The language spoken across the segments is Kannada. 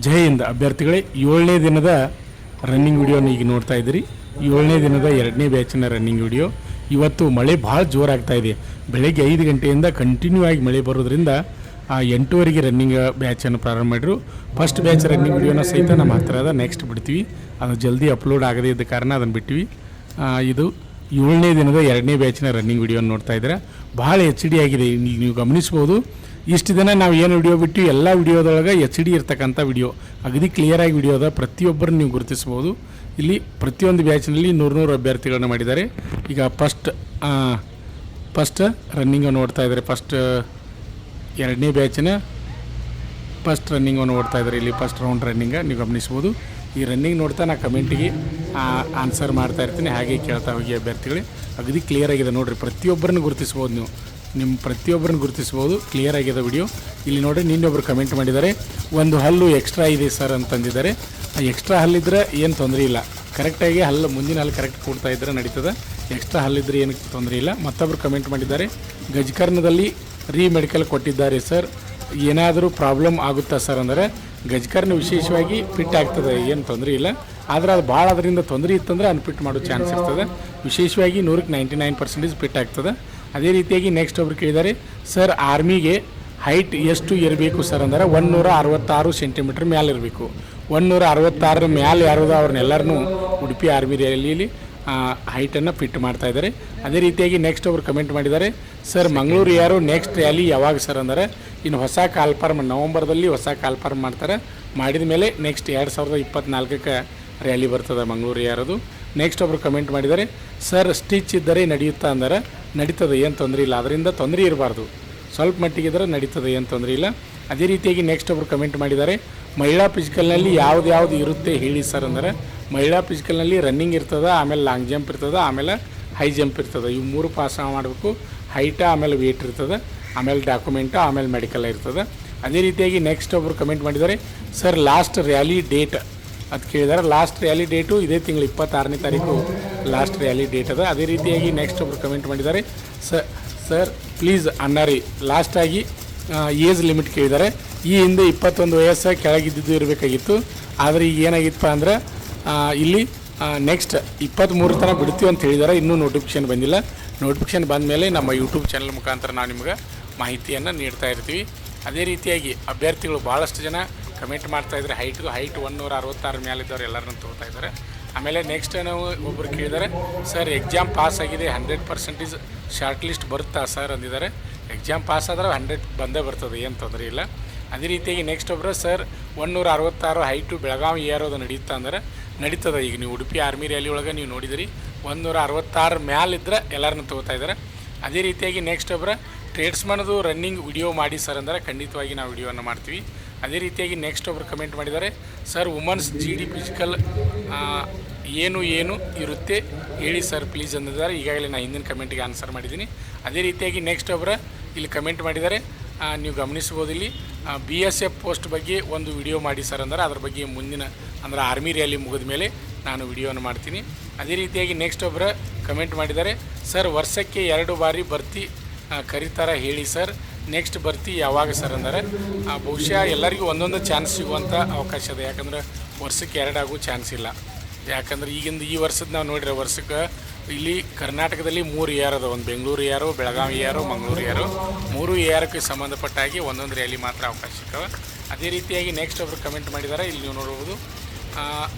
ಜೈ ಹಿಂದ್ ಅಭ್ಯರ್ಥಿಗಳೇ, 7ನೇ ದಿನದ ರನ್ನಿಂಗ್ ವಿಡಿಯೋನ ಈಗ ನೋಡ್ತಾ ಇದ್ದೀರಿ. 7ನೇ ದಿನದ 2ನೇ ಬ್ಯಾಚಿನ ರನ್ನಿಂಗ್ ವಿಡಿಯೋ. ಇವತ್ತು ಮಳೆ ಭಾಳ ಜೋರಾಗ್ತಾ ಇದೆ. ಬೆಳಗ್ಗೆ 5 ಗಂಟೆಯಿಂದ ಕಂಟಿನ್ಯೂ ಆಗಿ ಮಳೆ ಬರೋದ್ರಿಂದ 8:30ಗೆ ರನ್ನಿಂಗ್ ಬ್ಯಾಚನ್ನು ಪ್ರಾರಂಭ ಮಾಡಿದ್ರು. ಫಸ್ಟ್ ಬ್ಯಾಚ್ ರನ್ನಿಂಗ್ ವಿಡಿಯೋನ ಸಹಿತ ನಮ್ಮ ಹತ್ತಿರ ಅದ, ನೆಕ್ಸ್ಟ್ ಬಿಡ್ತೀವಿ. ಅದು ಜಲ್ದಿ ಅಪ್ಲೋಡ್ ಆಗದೇ ಇದ್ದ ಕಾರಣ ಅದನ್ನು ಬಿಟ್ಟಿವಿ. ಇದು 7ನೇ ದಿನದ 2ನೇ ಬ್ಯಾಚಿನ ರನ್ನಿಂಗ್ ವಿಡಿಯೋನ ನೋಡ್ತಾ ಇದ್ದೀರಾ. ಭಾಳ HD ಆಗಿದೆ, ನೀವು ಗಮನಿಸ್ಬೋದು. ಇಷ್ಟು ದಿನ ನಾವು ಏನು ವಿಡಿಯೋ ಬಿಟ್ಟು ಎಲ್ಲ ವಿಡಿಯೋದೊಳಗೆ HD ಇರ್ತಕ್ಕಂಥ ವಿಡಿಯೋ ಅಗದಿ ಕ್ಲಿಯರಾಗಿ ವಿಡಿಯೋ ಅದ, ಪ್ರತಿಯೊಬ್ಬರನ್ನು ನೀವು ಗುರುತಿಸ್ಬೋದು. ಇಲ್ಲಿ ಪ್ರತಿಯೊಂದು ಬ್ಯಾಚ್ನಲ್ಲಿ 100 ಅಭ್ಯರ್ಥಿಗಳನ್ನ ಮಾಡಿದ್ದಾರೆ. ಈಗ ಫಸ್ಟ್ ರನ್ನಿಂಗ್ ನೋಡ್ತಾ ಇದ್ದಾರೆ. ಫಸ್ಟ್ 2ನೇ ಬ್ಯಾಚಿನ ಫಸ್ಟ್ ರನ್ನಿಂಗನ್ನು ನೋಡ್ತಾ ಇದ್ದಾರೆ. ಇಲ್ಲಿ ಫಸ್ಟ್ ರೌಂಡ್ ರನ್ನಿಂಗ ನೀವು ಗಮನಿಸ್ಬೋದು. ಈ ರನ್ನಿಂಗ್ ನೋಡ್ತಾ ನಾನು ಕಮೆಂಟಿಗೆ ಆನ್ಸರ್ ಮಾಡ್ತಾ ಇರ್ತೀನಿ, ಹಾಗೆ ಕೇಳ್ತಾ ಹೋಗಿ ಅಭ್ಯರ್ಥಿಗಳೇ. ಅಗದಿ ಕ್ಲಿಯರ್ ಆಗಿದೆ ನೋಡಿರಿ, ಪ್ರತಿಯೊಬ್ಬರನ್ನು ಗುರುತಿಸ್ಬೋದು. ನೀವು ನಿಮ್ಮ ಪ್ರತಿಯೊಬ್ಬರನ್ನು ಗುರುತಿಸ್ಬೋದು, ಕ್ಲಿಯರ್ ಆಗಿದೆ ವಿಡಿಯೋ. ಇಲ್ಲಿ ನೋಡಿ, ನಿನ್ನೊಬ್ಬರು ಕಮೆಂಟ್ ಮಾಡಿದ್ದಾರೆ, ಒಂದು ಹಲ್ಲು ಎಕ್ಸ್ಟ್ರಾ ಇದೆ ಸರ್ ಅಂತಂದಿದ್ದಾರೆ. ಎಕ್ಸ್ಟ್ರಾ ಹಲ್ಲಿದ್ರೆ ಏನು ತೊಂದರೆ ಇಲ್ಲ, ಕರೆಕ್ಟಾಗಿ ಹಲ್ಲು ಮುಂದಿನ ಹಲ್ಲು ಕರೆಕ್ಟ್ ಕೊಡ್ತಾ ಇದ್ದರೆ ನಡೀತದೆ. ಎಕ್ಸ್ಟ್ರಾ ಹಲ್ಲಿದ್ರೆ ಏನು ತೊಂದರೆ ಇಲ್ಲ. ಮತ್ತೊಬ್ಬರು ಕಮೆಂಟ್ ಮಾಡಿದ್ದಾರೆ, ಗಜಕರ್ಣದಲ್ಲಿ ಮೆಡಿಕಲ್ ಕೊಟ್ಟಿದ್ದಾರೆ ಸರ್, ಏನಾದರೂ ಪ್ರಾಬ್ಲಮ್ ಆಗುತ್ತಾ ಸರ್ ಅಂದರೆ, ಗಜಕರ್ಣ ವಿಶೇಷವಾಗಿ ಫಿಟ್ ಆಗ್ತದೆ, ಏನು ತೊಂದರೆ ಇಲ್ಲ. ಆದರೆ ಅದು ಭಾಳ ಅದರಿಂದ ತೊಂದರೆ ಇತ್ತಂದರೆ ಅನ್ಫಿಟ್ ಮಾಡೋ ಚಾನ್ಸ್ ಇರ್ತದೆ. ವಿಶೇಷವಾಗಿ 100ಕ್ಕೆ 99% ಫಿಟ್ ಆಗ್ತದೆ. ಅದೇ ರೀತಿಯಾಗಿ ನೆಕ್ಸ್ಟ್ ಒಬ್ರು ಕೇಳಿದ್ದಾರೆ, ಸರ್ ಆರ್ಮಿಗೆ ಹೈಟ್ ಎಷ್ಟು ಇರಬೇಕು ಸರ್ ಅಂದರೆ 166 ಸೆಂಟಿಮೀಟ್ರ್ ಮ್ಯಾಲೆ ಇರಬೇಕು. 166 ಮ್ಯಾಲೆ ಯಾರು ಅವ್ರನ್ನೆಲ್ಲರನ್ನೂ ಉಡುಪಿ ಆರ್ಮಿ ರ್ಯಾಲಿಯಲ್ಲಿ ಹೈಟನ್ನು ಫಿಟ್ ಮಾಡ್ತಾ ಇದ್ದಾರೆ. ಅದೇ ರೀತಿಯಾಗಿ ನೆಕ್ಸ್ಟ್ ಒಬ್ರು ಕಮೆಂಟ್ ಮಾಡಿದ್ದಾರೆ, ಸರ್ ಮಂಗಳೂರು ಯಾರು ನೆಕ್ಸ್ಟ್ ರ್ಯಾಲಿ ಯಾವಾಗ ಸರ್ ಅಂದರೆ, ಇನ್ನು ಹೊಸ ಕಾಲ್ಫಾರ್ಮ್ ನವಂಬರ್ದಲ್ಲಿ ಹೊಸ ಕಾಲ್ಫಾರ್ಮ್ ಮಾಡ್ತಾರೆ. ಮಾಡಿದ ಮೇಲೆ ನೆಕ್ಸ್ಟ್ 2024ಕ್ಕೆ ರ್ಯಾಲಿ ಬರ್ತದೆ ಮಂಗಳೂರು ಯಾರದು. ನೆಕ್ಸ್ಟ್ ಒಬ್ರು ಕಮೆಂಟ್ ಮಾಡಿದ್ದಾರೆ, ಸರ್ ಸ್ಟಿಚ್ ಇದ್ದರೆ ನಡೆಯುತ್ತಾ ಅಂದರೆ, ನಡೀತದೆ, ಏನು ತೊಂದರೆ ಇಲ್ಲ, ಅದರಿಂದ ತೊಂದರೆ ಇರಬಾರ್ದು, ಸ್ವಲ್ಪ ಮಟ್ಟಿಗಿದ್ರೆ ನಡೀತದೆ, ಏನು ತೊಂದರೆ ಇಲ್ಲ. ಅದೇ ರೀತಿಯಾಗಿ ನೆಕ್ಸ್ಟ್ ಒಬ್ರು ಕಮೆಂಟ್ ಮಾಡಿದ್ದಾರೆ, ಮಹಿಳಾ ಫಿಸಿಕಲ್ನಲ್ಲಿ ಯಾವ್ದು ಇರುತ್ತೆ ಹೇಳಿ ಸರ್ ಅಂದರೆ, ಮಹಿಳಾ ಫಿಸಿಕಲ್ನಲ್ಲಿ ರನ್ನಿಂಗ್ ಇರ್ತದೆ, ಆಮೇಲೆ ಲಾಂಗ್ ಜಂಪ್ ಇರ್ತದೆ, ಆಮೇಲೆ ಹೈ ಜಂಪ್ ಇರ್ತದೆ. ಇವು 3 ಪಾಸ್ ಮಾಡಬೇಕು. ಹೈಟ, ಆಮೇಲೆ ವೇಟ್ ಇರ್ತದೆ, ಆಮೇಲೆ ಡಾಕ್ಯುಮೆಂಟು, ಆಮೇಲೆ ಮೆಡಿಕಲ್ ಇರ್ತದೆ. ಅದೇ ರೀತಿಯಾಗಿ ನೆಕ್ಸ್ಟ್ ಒಬ್ರು ಕಮೆಂಟ್ ಮಾಡಿದ್ದಾರೆ, ಸರ್ ಲಾಸ್ಟ್ ರ್ಯಾಲಿ ಡೇಟ್ ಅದು ಕೇಳಿದ್ದಾರೆ. ಲಾಸ್ಟ್ ರ್ಯಾಲಿ ಡೇಟು ಇದೇ ತಿಂಗಳು 26ನೇ ತಾರೀಕು ಲಾಸ್ಟ್ ರ್ಯಾಲಿ ಡೇಟ್ ಅದ. ಅದೇ ರೀತಿಯಾಗಿ ನೆಕ್ಸ್ಟ್ ಒಬ್ರು ಕಮೆಂಟ್ ಮಾಡಿದ್ದಾರೆ, ಸರ್ ಪ್ಲೀಸ್ ಅಣ್ಣಾರಿ ಲಾಸ್ಟಾಗಿ ಏಜ್ ಲಿಮಿಟ್ ಕೇಳಿದ್ದಾರೆ. ಈ ಹಿಂದೆ 21 ವಯಸ್ಸು ಕೆಳಗಿದ್ದು ಇರಬೇಕಾಗಿತ್ತು, ಆದರೆ ಈಗ ಏನಾಗಿತ್ತಪ್ಪ ಅಂದ್ರೆ ಇಲ್ಲಿ ನೆಕ್ಸ್ಟ್ 23 ತನಕ ಬಿಡ್ತೀವಿ ಅಂತ ಹೇಳಿದ್ದಾರೆ. ಇನ್ನೂ ನೋಟಿಫಿಕೇಷನ್ ಬಂದಿಲ್ಲ. ನೋಟಿಫಿಕೇಷನ್ ಬಂದ ಮೇಲೆ ನಮ್ಮ ಯೂಟ್ಯೂಬ್ ಚಾನಲ್ ಮುಖಾಂತರ ನಾವು ನಿಮ್ಗೆ ಮಾಹಿತಿಯನ್ನು ನೀಡ್ತಾ ಇರ್ತೀವಿ. ಅದೇ ರೀತಿಯಾಗಿ ಅಭ್ಯರ್ಥಿಗಳು ಭಾಳಷ್ಟು ಜನ ಕಮೆಂಟ್ ಮಾಡ್ತಾಯಿದ್ದಾರೆ, ಹೈಟ್ 166 ಮೇಲಿದ್ದವ್ರು ಎಲ್ಲರನ್ನೂ ತೊಗೊತಾ ಇದ್ದಾರೆ. ಆಮೇಲೆ ನೆಕ್ಸ್ಟ್ ನಾವು ಒಬ್ಬರು ಕೇಳಿದ್ದಾರೆ, ಸರ್ ಎಕ್ಸಾಮ್ ಪಾಸ್ ಆಗಿದೆ 100% ಶಾರ್ಟ್ ಲಿಸ್ಟ್ ಬರುತ್ತಾ ಸರ್ ಅಂದಿದ್ದಾರೆ. ಎಕ್ಸಾಮ್ ಪಾಸ್ ಆದರೆ 100 ಬಂದೇ ಬರ್ತದೆ, ಏನು ತೊಂದರೆ ಇಲ್ಲ. ಅದೇ ರೀತಿಯಾಗಿ ನೆಕ್ಸ್ಟ್ ಒಬ್ಬರು, ಸರ್ 166 ಹೈಟು ಬೆಳಗಾವಿ ಏರೋದು ನಡೆಯುತ್ತಾ ಅಂದರೆ, ನಡೀತದೆ. ಈಗ ನೀವು ಉಡುಪಿ ಆರ್ಮಿ ರ್ಯಾಲಿ ಒಳಗೆ ನೀವು ನೋಡಿದಿರಿ, 166 ಮ್ಯಾಲಿದ್ರೆ ಎಲ್ಲರನ್ನೂ ತೊಗೋತಾ ಇದ್ದಾರೆ. ಅದೇ ರೀತಿಯಾಗಿ ನೆಕ್ಸ್ಟ್ ಒಬ್ಬರು, ಟ್ರೇಡ್ಸ್ಮನ್ದು ರನ್ನಿಂಗ್ ವಿಡಿಯೋ ಮಾಡಿ ಸರ್ ಅಂದರೆ, ಖಂಡಿತವಾಗಿ ನಾವು ವಿಡಿಯೋವನ್ನು ಮಾಡ್ತೀವಿ. ಅದೇ ರೀತಿಯಾಗಿ ನೆಕ್ಸ್ಟ್ ಒಬ್ಬರು ಕಮೆಂಟ್ ಮಾಡಿದ್ದಾರೆ, ಸರ್ ವುಮನ್ಸ್ GD ಫಿಸಿಕಲ್ ಏನು ಇರುತ್ತೆ ಹೇಳಿ ಸರ್ ಪ್ಲೀಸ್ ಅಂದಿದ್ದಾರೆ. ಈಗಾಗಲೇ ನಾನು ಹಿಂದಿನ ಕಮೆಂಟಿಗೆ ಆನ್ಸರ್ ಮಾಡಿದ್ದೀನಿ. ಅದೇ ರೀತಿಯಾಗಿ ನೆಕ್ಸ್ಟ್ ಒಬ್ಬರು ಇಲ್ಲಿ ಕಮೆಂಟ್ ಮಾಡಿದ್ದಾರೆ, ನೀವು ಗಮನಿಸ್ಬೋದು, ಇಲ್ಲಿ BSF ಪೋಸ್ಟ್ ಬಗ್ಗೆ ಒಂದು ವಿಡಿಯೋ ಮಾಡಿ ಸರ್ ಅಂದರೆ, ಅದ್ರ ಬಗ್ಗೆ ಮುಂದಿನ ಅಂದರೆ ಆರ್ಮಿ ರ್ಯಾಲಿ ಮುಗಿದ ಮೇಲೆ ನಾನು ವಿಡಿಯೋನ ಮಾಡ್ತೀನಿ. ಅದೇ ರೀತಿಯಾಗಿ ನೆಕ್ಸ್ಟ್ ಒಬ್ಬರು ಕಮೆಂಟ್ ಮಾಡಿದ್ದಾರೆ, ಸರ್ ವರ್ಷಕ್ಕೆ 2 ಬಾರಿ ಭರ್ತಿ ಕರೀತಾರ ಹೇಳಿ ಸರ್, ನೆಕ್ಸ್ಟ್ ಭರ್ತಿ ಯಾವಾಗ ಸರ್ ಅಂದರೆ, ಬಹುಶಃ ಎಲ್ಲರಿಗೂ ಒಂದೊಂದು ಚಾನ್ಸ್ ಸಿಗುವಂಥ ಅವಕಾಶ ಇದೆ. ಯಾಕಂದರೆ ವರ್ಷಕ್ಕೆ 2 ಆಗೋ ಚಾನ್ಸ್ ಇಲ್ಲ. ಯಾಕಂದರೆ ಈ ವರ್ಷದ ನಾವು ನೋಡಿದ್ರೆ, ವರ್ಷಕ್ಕೆ ಇಲ್ಲಿ ಕರ್ನಾಟಕದಲ್ಲಿ 3 ಏರ್ ಅದ. ಒಂದು ಬೆಂಗಳೂರು ಏರು, ಬೆಳಗಾವಿ ಏರು, ಮಂಗಳೂರು ಏರು. 3 ಏರಕ್ಕೆ ಸಂಬಂಧಪಟ್ಟ ಹಾಗೆ ಒಂದೊಂದು ರ್ಯಾಲಿ ಮಾತ್ರ ಅವಕಾಶ ಸಿಗ್ತವೆ. ಅದೇ ರೀತಿಯಾಗಿ ನೆಕ್ಸ್ಟ್ ಒಬ್ಬರು ಕಮೆಂಟ್ ಮಾಡಿದ್ದಾರೆ, ಇಲ್ಲಿ ನೀವು ನೋಡ್ಬೋದು,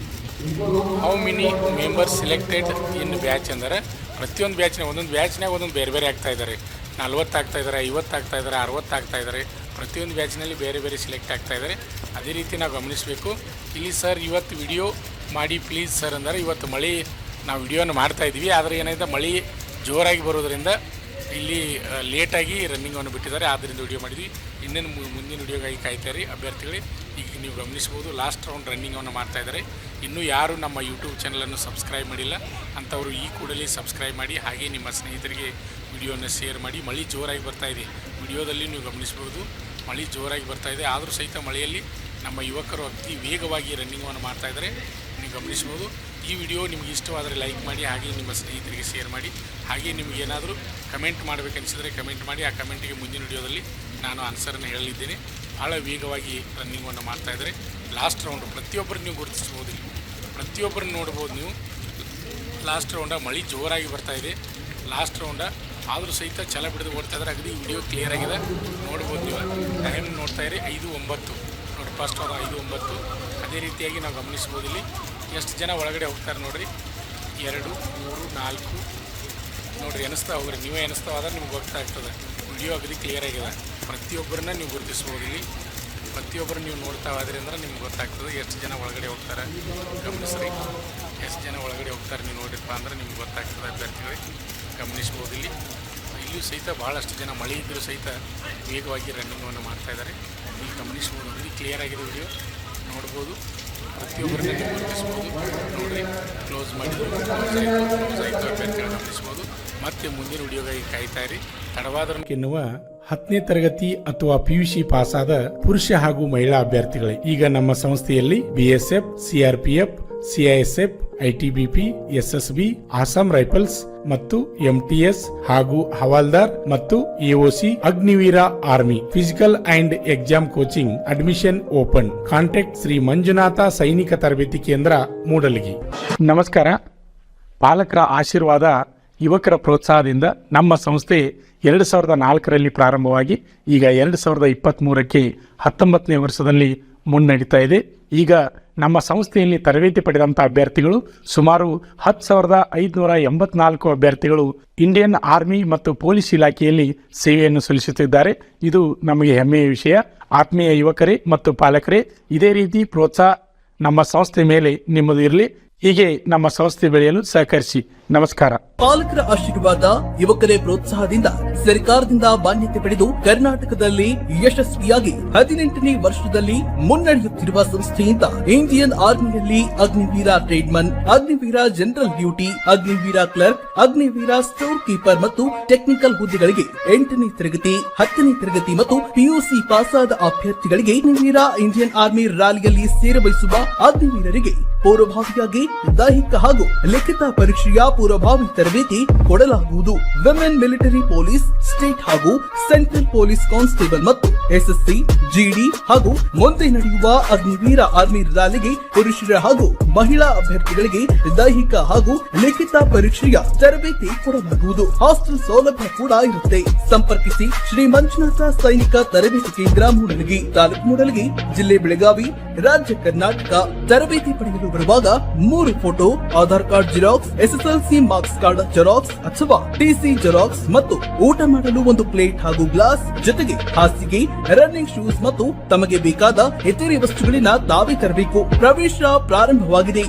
how many members selected in batch ಅಂದರೆ, ಪ್ರತಿಯೊಂದು ಬ್ಯಾಚ್ನಾಗ ಒಂದೊಂದು ಬೇರೆ ಬೇರೆ ಆಗ್ತಾಯಿದ್ದಾರೆ. 40 ಆಗ್ತಾಯಿದ್ದಾರೆ, 50 ಆಗ್ತಾಯಿದ್ದಾರೆ, 60 ಆಗ್ತಾಯಿದ್ದಾರೆ. ಪ್ರತಿಯೊಂದು ಬ್ಯಾಚ್ನಲ್ಲಿ ಬೇರೆ ಬೇರೆ ಸಿಲೆಕ್ಟ್ ಆಗ್ತಾಯಿದ್ದಾರೆ. ಅದೇ ರೀತಿ ನಾವು ಗಮನಿಸಬೇಕು. ಇಲ್ಲಿ ಸರ್ ಇವತ್ತು ವಿಡಿಯೋ ಮಾಡಿ ಪ್ಲೀಸ್ ಸರ್ ಅಂದರೆ, ಇವತ್ತು ಮಳೆ ನಾವು ವಿಡಿಯೋನ ಮಾಡ್ತಾಯಿದ್ವಿ, ಆದರೆ ಏನಾಗಿದೆ ಮಳೆ ಜೋರಾಗಿ ಬರೋದರಿಂದ ಇಲ್ಲಿ ಲೇಟಾಗಿ ರನ್ನಿಂಗನ್ನು ಬಿಟ್ಟಿದ್ದಾರೆ, ಆದ್ದರಿಂದ ವಿಡಿಯೋ ಮಾಡಿದ್ವಿ. ಇನ್ನೇನು ಮುಂದಿನ ವಿಡಿಯೋಗಾಗಿ ಕಾಯ್ತಾಯಿರಿ ಅಭ್ಯರ್ಥಿಗಳೇ. ಈಗ ನೀವು ಗಮನಿಸ್ಬೋದು, ಲಾಸ್ಟ್ ರೌಂಡ್ ರನ್ನಿಂಗನ್ನು ಮಾಡ್ತಾಯಿದ್ದಾರೆ. ಇನ್ನೂ ಯಾರು ನಮ್ಮ ಯೂಟ್ಯೂಬ್ ಚಾನಲನ್ನು ಸಬ್ಸ್ಕ್ರೈಬ್ ಮಾಡಿಲ್ಲ ಅಂಥವರು ಈ ಕೂಡಲೇ ಸಬ್ಸ್ಕ್ರೈಬ್ ಮಾಡಿ, ಹಾಗೆ ನಿಮ್ಮ ಸ್ನೇಹಿತರಿಗೆ ವಿಡಿಯೋನ ಶೇರ್ ಮಾಡಿ. ಮಳೆ ಜೋರಾಗಿ ಬರ್ತಾಯಿದೆ, ವಿಡಿಯೋದಲ್ಲಿ ನೀವು ಗಮನಿಸ್ಬೋದು, ಮಳೆ ಜೋರಾಗಿ ಬರ್ತಾಯಿದೆ. ಆದರೂ ಸಹಿತ ಮಳೆಯಲ್ಲಿ ನಮ್ಮ ಯುವಕರು ಅತಿ ವೇಗವಾಗಿ ರನ್ನಿಂಗನ್ನು ಮಾಡ್ತಾಯಿದ್ದಾರೆ, ನೀವು ಗಮನಿಸ್ಬೋದು. ಈ ವಿಡಿಯೋ ನಿಮಗೆ ಇಷ್ಟವಾದರೆ ಲೈಕ್ ಮಾಡಿ, ಹಾಗೆ ನಿಮ್ಮ ಸ್ನೇಹಿತರಿಗೆ ಶೇರ್ ಮಾಡಿ. ಹಾಗೆ ನಿಮಗೇನಾದರೂ ಕಮೆಂಟ್ ಮಾಡಬೇಕನ್ನಿಸಿದರೆ ಕಮೆಂಟ್ ಮಾಡಿ. ಆ ಕಮೆಂಟಿಗೆ ಮುಂದಿನ ವಿಡಿಯೋದಲ್ಲಿ ನಾನು ಆನ್ಸರನ್ನು ಹೇಳಲಿದ್ದೇನೆ. ಭಾಳ ವೇಗವಾಗಿ ರನ್ನಿಂಗನ್ನು ಮಾಡ್ತಾಯಿದ್ದಾರೆ. ಲಾಸ್ಟ್ ರೌಂಡು ಪ್ರತಿಯೊಬ್ಬರು ನೀವು ಗುರುತಿಸ್ಬೋದು, ಪ್ರತಿಯೊಬ್ಬರನ್ನ ನೋಡ್ಬೋದು ನೀವು. ಲಾಸ್ಟ್ ರೌಂಡ ಮಳೆ ಜೋರಾಗಿ ಬರ್ತಾಯಿದೆ. ಲಾಸ್ಟ್ ರೌಂಡ ಆದರೂ ಸಹಿತ ಛಲ ಬಿಡದು ಓಡ್ತಾಯಿದ್ದಾರೆ. ಅಗದಿ ವಿಡಿಯೋ ಕ್ಲಿಯರ್ ಆಗಿದೆ, ನೋಡ್ಬೋದು ನೀವು. ಟೈಮ್ ನೋಡ್ತಾಯಿರಿ 5:09 ನೋಡಿ, ಫಸ್ಟ್ ಅದು 5:09. ಅದೇ ರೀತಿಯಾಗಿ ನಾವು ಗಮನಿಸ್ಬೋದು ಇಲ್ಲಿ ಎಷ್ಟು ಜನ ಒಳಗಡೆ ಹೋಗ್ತಾರೆ ನೋಡಿರಿ. 2, 3, 4 ನೋಡಿರಿ, ಎನಿಸ್ತಾ ಹೋಗ್ರಿ, ನೀವೇ ಎನಿಸ್ತಾವಾದ್ರೆ ನಿಮ್ಗೆ ಗೊತ್ತಾಗ್ತದೆ. ವಿಡಿಯೋ ಅಗದಿ ಕ್ಲಿಯರ್ ಆಗಿದೆ, ಪ್ರತಿಯೊಬ್ಬರನ್ನ ನೀವು ಗುರುತಿಸ್ಬೋದು ಇಲ್ಲಿ. ಪ್ರತಿಯೊಬ್ಬರು ನೀವು ನೋಡ್ತಾ ಹೋದ್ರಿ ಅಂದ್ರೆ ನಿಮ್ಗೆ ಗೊತ್ತಾಗ್ತದೆ ಎಷ್ಟು ಜನ ಒಳಗಡೆ ಹೋಗ್ತಾರೆ. ಗಮನಿಸ್ರಿ, ಎಷ್ಟು ಜನ ಒಳಗಡೆ ಹೋಗ್ತಾರೆ ನೀವು ನೋಡಿರಪ್ಪ ಅಂದ್ರೆ ನಿಮ್ಗೆ ಗೊತ್ತಾಗ್ತದೆ. ಅಭ್ಯರ್ಥಿಗಳಿಗೆ ಗಮನಿಸ್ಬೋದು ಇಲ್ಲಿ. ಇಲ್ಲಿಯೂ ಸಹಿತ ಭಾಳಷ್ಟು ಜನ ಮಳೆ ಇದ್ದರೂ ಸಹಿತ ವೇಗವಾಗಿ ರನ್ನಿಂಗನ್ನು ಮಾಡ್ತಾಯಿದ್ದಾರೆ. ಇಲ್ಲಿ ಗಮನಿಸ್ಬೋದು, ಇಲ್ಲಿ ಕ್ಲಿಯರ್ ಆಗಿದೆ ವಿಡಿಯೋ ನೋಡ್ಬೋದು. ಪ್ರತಿಯೊಬ್ಬರನ್ನ ನೀವು ಗುರುತಿಸ್ಬೋದು ನೋಡಿರಿ. ಕ್ಲೋಸ್ ಮಾಡಿದ್ರು, ಕ್ಲೋಸ್ ಆಯಿತು ಅಭ್ಯರ್ಥಿಗಳು ಗಮನಿಸ್ಬೋದು. ಮತ್ತೆ ಮುಂದಿನ ವಿಡಿಯೋಗಾಗಿ ಕಾಯ್ತಾ ಇರಿ. ತಡವಾದರೂ ಎನ್ನುವ 10ನೇ ತರಗತಿ ಅಥವಾ PUC ಪಾಸಾದ ಪುರುಷ ಹಾಗೂ ಮಹಿಳಾ ಅಭ್ಯರ್ಥಿಗಳೇ, ಈಗ ನಮ್ಮ ಸಂಸ್ಥೆಯಲ್ಲಿ BSF, CRPF, CISF, ITBP, SSB, Assam rifles ಮತ್ತು MTS ಹಾಗೂ ಹವಾಲ್ದಾರ್ ಮತ್ತು AOC Agniveer army physical and exam coaching admission open. Contact Shri Manjunatha ಸೈನಿಕ ತರಬೇತಿ ಕೇಂದ್ರ, ಮೂಡಲಗಿ. ನಮಸ್ಕಾರ. ಪಾಲಕರ ಆಶೀರ್ವಾದ, ಯುವಕರ ಪ್ರೋತ್ಸಾಹದಿಂದ ನಮ್ಮ ಸಂಸ್ಥೆ 2004ರಲ್ಲಿ ಪ್ರಾರಂಭವಾಗಿ ಈಗ 2023ಕ್ಕೆ 19ನೇ ವರ್ಷದಲ್ಲಿ ಮುನ್ನಡೀತಾ ಇದೆ. ಈಗ ನಮ್ಮ ಸಂಸ್ಥೆಯಲ್ಲಿ ತರಬೇತಿ ಪಡೆದಂಥ ಅಭ್ಯರ್ಥಿಗಳು ಸುಮಾರು 10,584 ಅಭ್ಯರ್ಥಿಗಳು ಇಂಡಿಯನ್ ಆರ್ಮಿ ಮತ್ತು ಪೊಲೀಸ್ ಇಲಾಖೆಯಲ್ಲಿ ಸೇವೆಯನ್ನು ಸಲ್ಲಿಸುತ್ತಿದ್ದಾರೆ. ಇದು ನಮಗೆ ಹೆಮ್ಮೆಯ ವಿಷಯ. ಆತ್ಮೀಯ ಯುವಕರೇ ಮತ್ತು ಪಾಲಕರೇ, ಇದೇ ರೀತಿ ಪ್ರೋತ್ಸಾಹ ನಮ್ಮ ಸಂಸ್ಥೆ ಮೇಲೆ ನಿಮ್ಮದು ಇರಲಿ. ಹೀಗೆ ನಮ್ಮ ಸಂಸ್ಥೆ ಬೆಳೆಯಲು ಸಹಕರಿಸಿ. ನಮಸ್ಕಾರ. ಪಾಲಕರ ಆಶೀರ್ವಾದ, ಯುವಕರೇ ಪ್ರೋತ್ಸಾಹದಿಂದ ಸರ್ಕಾರದಿಂದ ಮಾನ್ಯತೆ ಪಡೆದು ಕರ್ನಾಟಕದಲ್ಲಿ ಯಶಸ್ವಿಯಾಗಿ 18ನೇ ವರ್ಷದಲ್ಲಿ ಮುನ್ನಡೆಯುತ್ತಿರುವ ಸಂಸ್ಥೆಯಿಂದ ಇಂಡಿಯನ್ ಆರ್ಮಿಯಲ್ಲಿ Agniveer tradesman, Agniveer general duty, Agniveer clerk, Agniveer store keeper ಮತ್ತು ಟೆಕ್ನಿಕಲ್ ಹುದ್ದೆಗಳಿಗೆ 8ನೇ ತರಗತಿ, 10ನೇ ತರಗತಿ ಮತ್ತು PUC ಪಾಸಾದ ಅಭ್ಯರ್ಥಿಗಳಿಗೆ ಅಗ್ನಿವೀರ ಇಂಡಿಯನ್ ಆರ್ಮಿ ರ್ಯಾಲಿಯಲ್ಲಿ ಸೇರಬಯಸುವ ಅಗ್ನಿವೀರರಿಗೆ ಪೂರ್ವಭಾವಿಯಾಗಿ ದೈಹಿಕ ಹಾಗೂ ಲಿಖಿತ ಪರೀಕ್ಷೆಯ ಪೂರ್ವಭಾವಿ ತರಬೇತಿ ಕೊಡಲಾಗುವುದು. ವಿಮೆನ್ ಮಿಲಿಟರಿ ಪೊಲೀಸ್, ಸ್ಟೇಟ್ ಹಾಗೂ ಸೆಂಟ್ರಲ್ ಪೊಲೀಸ್ ಕಾನ್ಸ್ಟೇಬಲ್ ಮತ್ತು SSC, GD ಹಾಗೂ ಮುಂದೆ ನಡೆಯುವ ಅಗ್ನಿವೀರ ಆರ್ಮಿ ರ್ಯಾಲಿಗೆ ಪುರುಷರ ಹಾಗೂ ಮಹಿಳಾ ಅಭ್ಯರ್ಥಿಗಳಿಗೆ ದೈಹಿಕ ಹಾಗೂ ಲಿಖಿತ ಪರೀಕ್ಷೆಯ ತರಬೇತಿ ಕೊಡಲಾಗುವುದು. ಹಾಸ್ಟೆಲ್ ಸೌಲಭ್ಯ ಕೂಡ ಇರುತ್ತೆ. ಸಂಪರ್ಕಿಸಿ ಶ್ರೀ ಮಂಜುನಾಥ ಸೈನಿಕ ತರಬೇತಿ ಕೇಂದ್ರ, ಮೂಡಲಗಿ, ತಾಲೂಕು ಮೂಡಲಗಿ, ಜಿಲ್ಲೆ ಬೆಳಗಾವಿ, ರಾಜ್ಯ ಕರ್ನಾಟಕ. ತರಬೇತಿ ಪಡೆಯಲು ಬರುವಾಗ 3 photo, Aadhaar card xerox, SSLC marks card xerox ಅಥವಾ TC ಜೆರಾಕ್ಸ್ ಮತ್ತು ಊಟ ಮಾಡಲು 1 ಪ್ಲೇಟ್ ಹಾಗೂ ಗ್ಲಾಸ್, ಜೊತೆಗೆ ಹಾಸಿಗೆ, ರನ್ನಿಂಗ್ ಶೂಸ್ ಮತ್ತು ತಮಗೆ ಬೇಕಾದ ಇತರೆ ವಸ್ತುಗಳಿನ ತಾವೇ ತರಬೇಕು. ಪ್ರವೇಶ ಪ್ರಾರಂಭವಾಗಿದೆ.